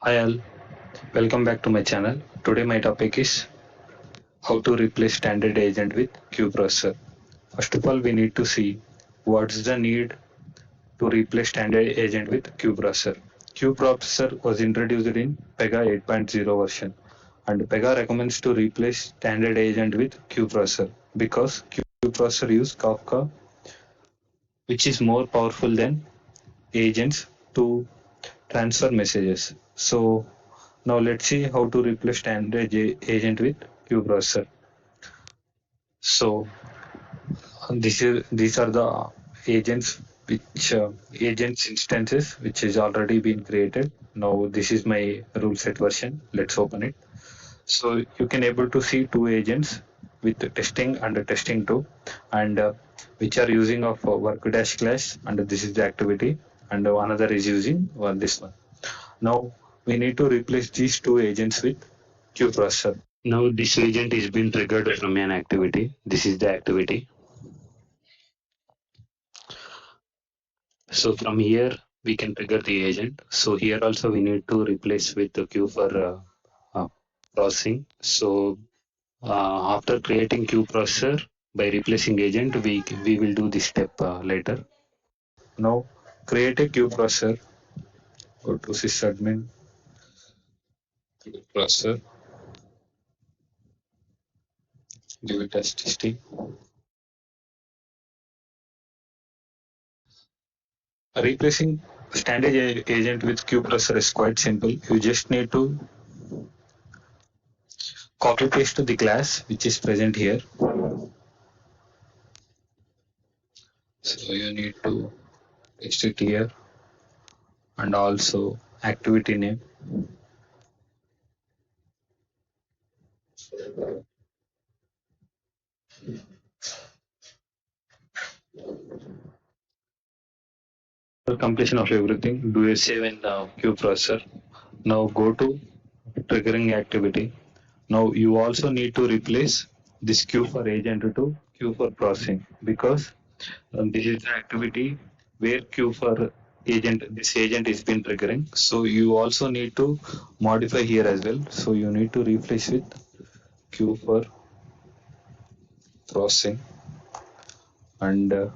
Hi all, welcome back to my channel. Today my topic is how to replace standard agent with queue processor. First of all, we need to see what's the need to replace standard agent with queue processor. Queue processor was introduced in pega 8.0 version, and pega recommends to replace standard agent with queue processor because queue processor use Kafka, which is more powerful than agents to transfer messages. So now let's see how to replace standard agent with queue processor. So these are the agents which agents instances which is already been created. Now this is my rule set version. Let's open it. So you can able to see two agents with testing and testing two, and which are using of work dash class, and this is the activity, and another is using this one. Now we need to replace these two agents with queue processor. Now this agent is being triggered from an activity. This is the activity. So from here we can trigger the agent. So here also we need to replace with the queue for processing. So after creating queue processor by replacing agent, we will do this step later. Now create a queue processor. Go to sysadmin queue processor. Give it as testing. Replacing standard agent with queue processor is quite simple. You just need to copy paste the class which is present here. So you need to paste it here and also activity name. For completion of everything, do a save in the queue processor. Now go to triggering activity. Now you also need to replace this queue for agent to queue for processing because this is the activity where queue for agent, this agent is been triggering. So you also need to modify here as well. So you need to replace with queue for processing, and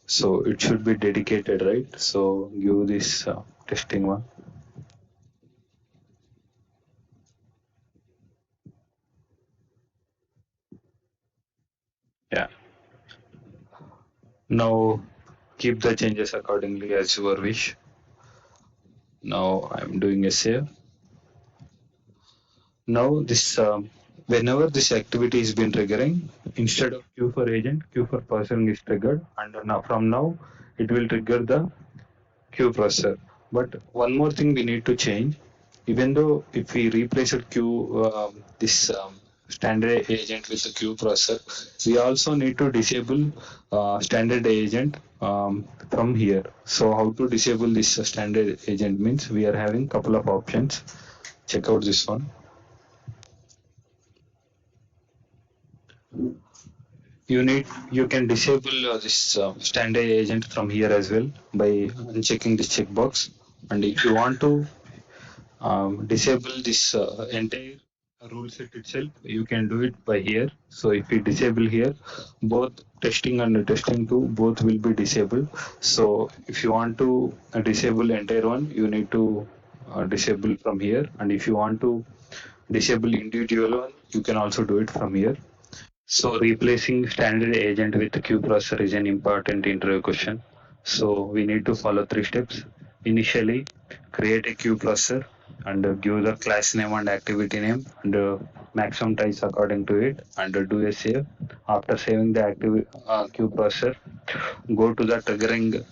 so it should be dedicated, right? So give this testing one. Yeah. Now keep the changes accordingly as your wish. Now I'm doing a save. Now this whenever this activity is been triggering, instead of queue for agent, queue for person is triggered, and now from now it will trigger the queue processor. But one more thing we need to change. Even though if we replace a queue this standard agent with the queue processor, we also need to disable standard agent from here. So how to disable this standard agent means we are having couple of options. Check out this one. You can disable this standard agent from here as well by unchecking this checkbox. And if you want to disable this entire rule set itself, you can do it by here. So if we disable here, both testing and testing 2 both will be disabled. So if you want to disable entire one, you need to disable from here, and if you want to disable individual one, you can also do it from here. So replacing standard agent with queue processor is an important interview question. So we need to follow three steps. Initially, create a queue processor and give the class name and activity name, and maximum ties according to it, and do a save. After saving the queue processor, go to the triggering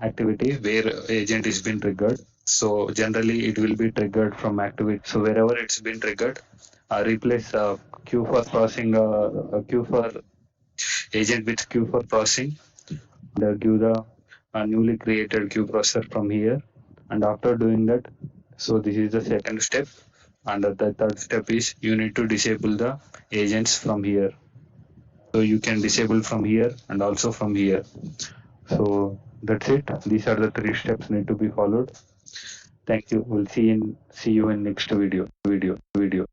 activity where agent is been triggered. So generally it will be triggered from activity. So wherever it's been triggered, replace queue for processing, queue for agent with queue for processing, and give the newly created queue processor from here. And after doing that, so this is the second step. And the third step is you need to disable the agents from here. So you can disable from here and also from here. So that's it. These are the three steps need to be followed. Thank you. We'll see you in next video.